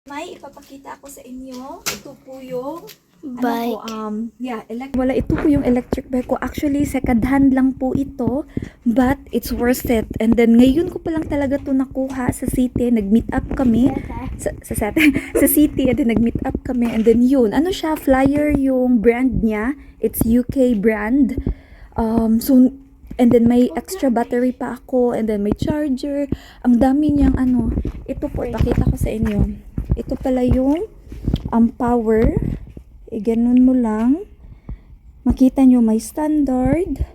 May ipapakita ako sa inyo. Ito po yung Bike. wala, ito po yung electric bike ko. Actually, second hand lang po ito, but it's worth it. And then ngayon ko pa lang talaga to nakuha sa city. Nag-meet up kami sa city, and then nag-meet up kami, and then yun. Ano siya, Flyer yung brand niya. It's UK brand. So and then may extra battery pa ako, and then may charger. Ang dami niyang ano. Ito po, ipakita ko sa inyo. Ito pala yung power. Ganun mo lang. Makita nyo, may standard,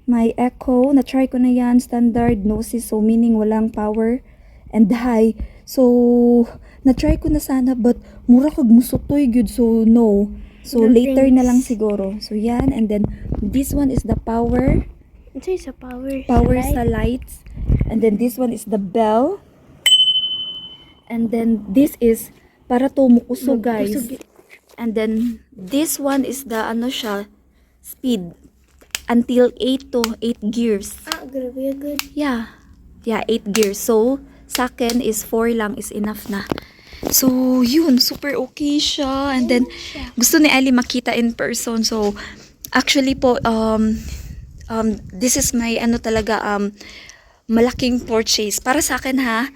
may echo. Na-try ko na yan. Standard, noise, so meaning walang power, and high. So, na-try ko na sana, but mura kag musutoy good, so no. So, later na lang siguro. So, yan. And then, this one is the power. Ito sa power. Power sa lights. And then, this one is the bell. And then, this is para to mukuso, guys. And then, this one is the, ano siya, speed. Until 8 to 8 gears. Ah, grabe good. Yeah. Yeah, 8 gears. So, sa akin is 4 lang is enough na. So, yun. Super okay siya. And then, gusto ni Ali makita in person. So, actually po, this is my, ano talaga, malaking purchase. Para sa akin, ha?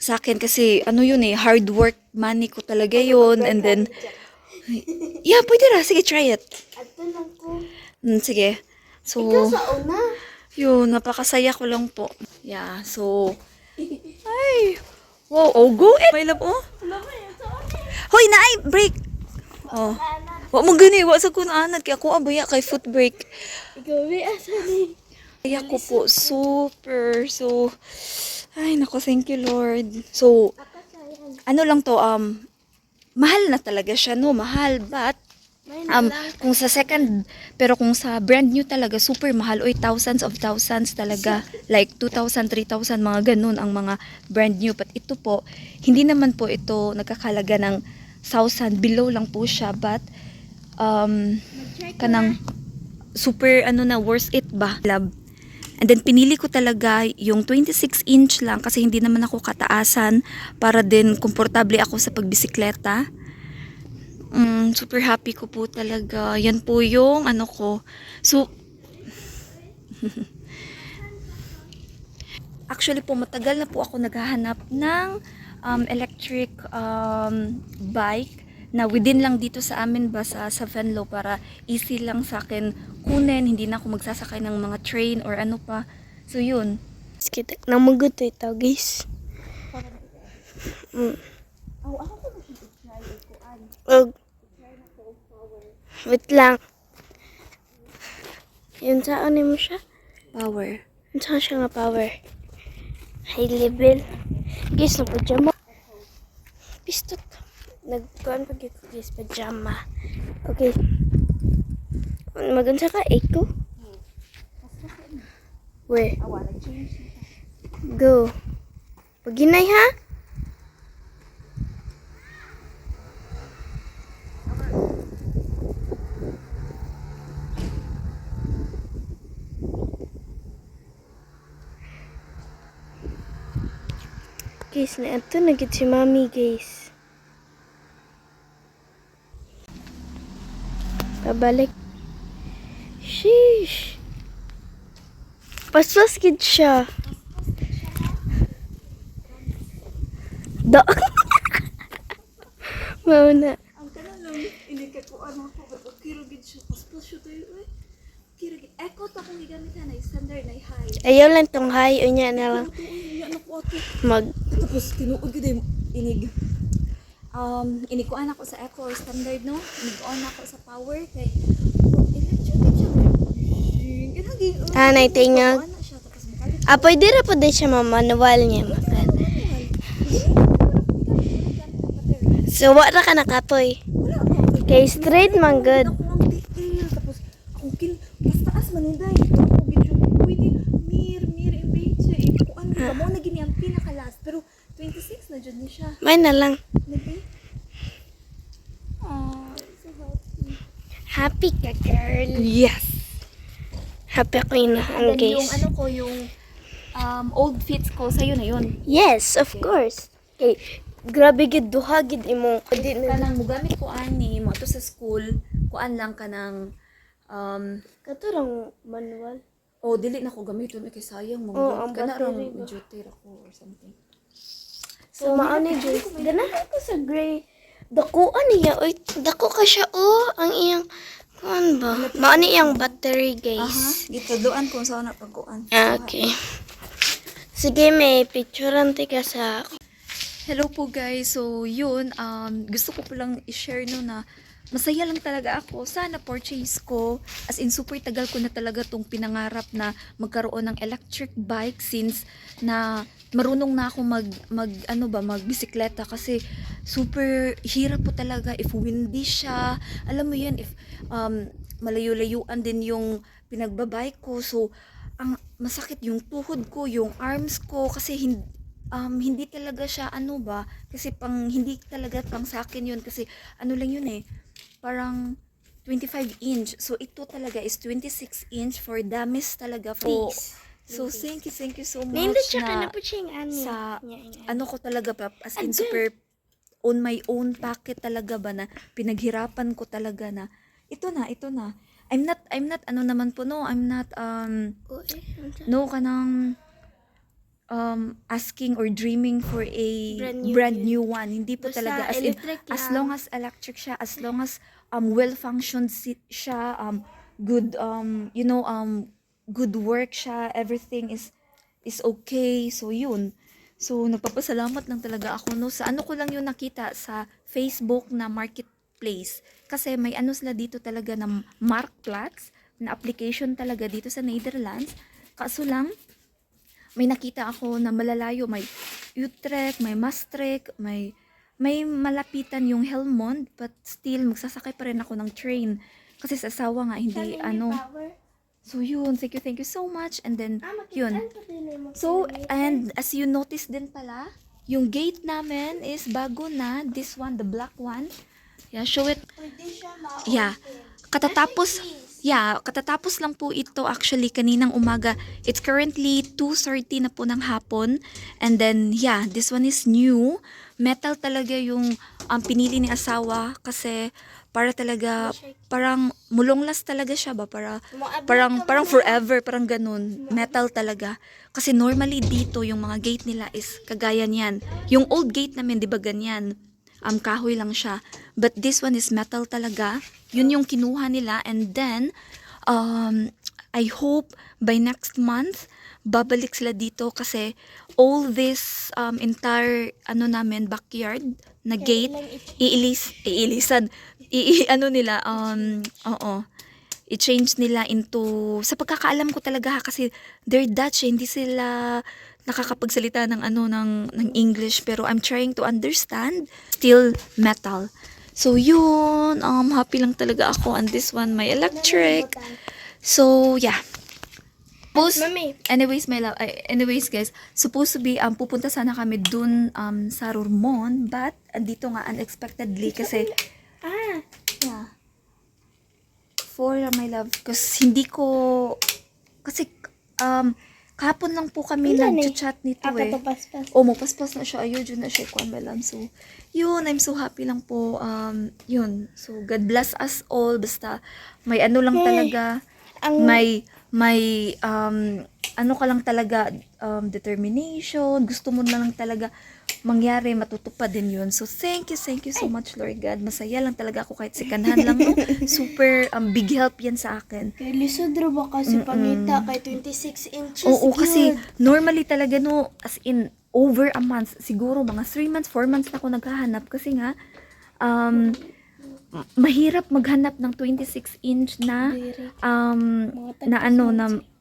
Sa akin kasi, ano yun eh, hard work money ko talaga yun. And then, yeah, pwede na. Sige, try it. Ato lang ko. Sige. So, Ikaw sa una. yun, napakasaya ko lang po. Yeah, so, ay, wow, oh, go it. May love, oh. Hoy, naay, break. Oh. Wa mo gani, wa sa kun anad, kaya ako abaya kay foot break. Ikaw, asa ni? Kaya ko po, super, so, ay, nako, thank you, Lord. So, ano lang to, mahal na talaga siya, no? Mahal, but, kung sa second, pero kung sa brand new talaga, super mahal. Oy, thousands of thousands talaga. Like, 2,000, 3,000, mga ganun ang mga brand new. But ito po, hindi naman po ito nagkakalaga ng 1,000. Below lang po siya. But, kanang super, ano na, worth it ba? Love. And then, pinili ko talaga yung 26 inch lang kasi hindi naman ako kataasan para din komportable ako sa pagbisikleta. Super happy ko po talaga. Yan po yung ano ko. So, actually po, matagal na po ako naghahanap ng electric bike na within lang dito sa amin ba sa Venlo para easy lang sa akin kunin. Hindi na ako magsasakay ng mga train or ano pa. So, yun. Kita na maguto ito, guys. Oh, wait lang. Yun saan mo siya? Power. Yun saan siya nga power? High level. Guys, na pajama. Pistot. Nagkuhan pag guys, pajama. Okay. Magunsa ka, Echo? Where? Go. Paginay ha? Guys, na ito nagit si Mami, guys. Pabalik. Sheesh. Paspas gid siya. Da. Mauna. Ang tanan lang, inikat ko ano ko, but kirugid siya, paspas siya tayo, eh. Kirugid. Echo to kung gigamitan na, standard na high. Ayaw lang tong high. Unya na lang. Mag. Tapos, tinuod ko din, inikuan ako sa echo or standard, no? Inikuan ako sa power, kay, electric siya. Nay tingog. Pwede ra po din siya manual niya. So, wala ka nakapoy. Kay straight man good. Tapos, mas taas maninday. Ako, gidyo, pwede, mir, imbeche. Ikuan ko, mo na gini ang pinakalas. Pero, 26 na dyan na siya. May na lang. Nabi? So Happy happy. ka, girl. Yes! Happy ako yun, And then, yung guys. ano ko, yung old fits ko, sa'yo na yun. Yes, of course. Okay, grabe gid duha gid imo. Di Kanang mugamit ko ani mo ato sa school, kuan lang kanang katurang manual. dili na ko gamiton kay sayang mo. Ang Kana battery rang ba? duty ako or something. So, maani guys. Ganahan ko sa gray. Dakuan niya. Oy, dako ka siya. Oh, ang iyang, kuan ba? Maani iyang battery guys. Gituduan kung saan na pagkuan. Okay. Sige, may picturean ka sa... Hello po guys. So, yun, gusto ko palang i-share no na masaya lang talaga ako. Sana purchase ko. As in, super tagal ko na talaga tong pinangarap na magkaroon ng electric bike since na marunong na ako magbisikleta kasi super hirap po talaga if windy siya. Alam mo yan, if malayo-layuan din yung pinagbabike ko. So, ang masakit yung tuhod ko, yung arms ko kasi hindi talaga siya kasi hindi talaga pang sa akin yun kasi lang yun parang 25 inch. So ito talaga is 26 inch for damis talaga po. So thank you so much Nindot siya ka na na po siya yung ani. sa Nya. ko talaga pa as in super on my own pocket talaga ba na pinaghirapan ko talaga na ito na. I'm not naman po no. I'm not Oh, no kanang asking or dreaming for a Brand new new one. Hindi po Basta talaga as in electric as lang. long as electric siya, as long as well functioned siya, good good work siya, everything is okay. So yun. So nagpapasalamat lang talaga ako no sa ko lang yung nakita sa Facebook na marketplace kasi may sila dito talaga na Marktplaats na application talaga dito sa Netherlands. Kaso lang may nakita ako na malalayo, may Utrecht, may Maastricht, may malapitan yung Helmond, but still magsasakay pa rin ako ng train kasi sa asawa nga hindi So yun, thank you so much. And then yun. So and as you notice din pala, yung gate namin is bago na, this one, the black one. Yeah, show it. Yeah. Katatapos lang po ito actually kaninang umaga. It's currently 2:30 na po ng hapon. And then, this one is new. Metal talaga yung pinili ni asawa kasi para talaga, parang mulonglas talaga siya ba? Parang forever, parang ganun. Metal talaga. Kasi normally dito, yung mga gate nila is kagaya niyan. Yung old gate namin, di ba ganyan? Kahoy lang siya. But this one is metal talaga. Yun yung kinuha nila. And then, I hope by next month, babalik sila dito kasi all this entire namin backyard na gate i-change nila into sa pagkakaalam ko talaga kasi they're Dutch hindi sila nakakapagsalita ng ng English pero I'm trying to understand. Still metal. So yun, happy lang talaga ako on this one, my electric. So yeah. Mami. Anyways, my love, anyways guys, supposed to be pupunta sana kami dun sa Roermond, but andito nga unexpectedly kasi for my love kasi kasi kahapon lang po kami nag-chat nito Kapapaspas. mapaspas na siya. Ayun na siya kwan balam. So, yun, I'm so happy lang po. Yun. So, God bless us all. Basta, may lang talaga. May ka lang talaga, determination. Gusto mo na lang talaga mangyari, matutupad din yun. So, thank you so much, Lord God. Masaya lang talaga ako kahit sikanhan lang. No? Super big help yan sa akin. Kay lisod ra ba kasi pangita kay 26 inches. Oo, kasi normally talaga no, as in over a month, siguro mga 3 months, 4 months na ako naghahanap kasi nga mahirap maghanap ng 26 inch na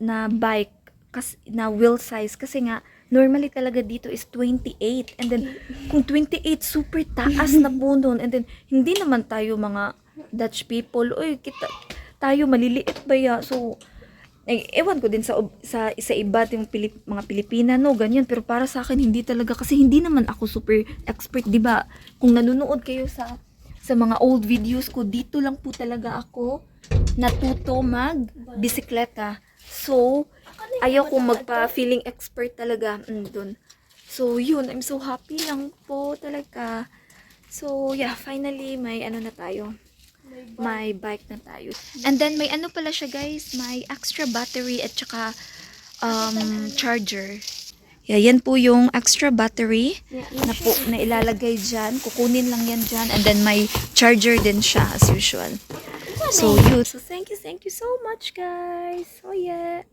na bike kasi na wheel size kasi nga normally talaga dito is 28 and then kung 28 super taas na po nun and then hindi naman tayo mga Dutch people tayo maliliit ba ya so ewan ko din sa iba yung mga Pilipina no ganyan pero para sa akin hindi talaga kasi hindi naman ako super expert di ba kung nanonood kayo sa mga old videos ko dito lang po talaga ako natuto mag bisikleta so ayaw kong magpa-feeling expert talaga dun. So, yun. I'm so happy lang po talaga. So, yeah. Finally, may ano na tayo. May bike na tayo. And then, may ano pala siya, guys. May extra battery at saka charger. Yeah, yan po yung extra battery na ilalagay dyan. Kukunin lang yan dyan. And then, may charger din siya as usual. So, yun. So, thank you so much, guys. Oh, yeah.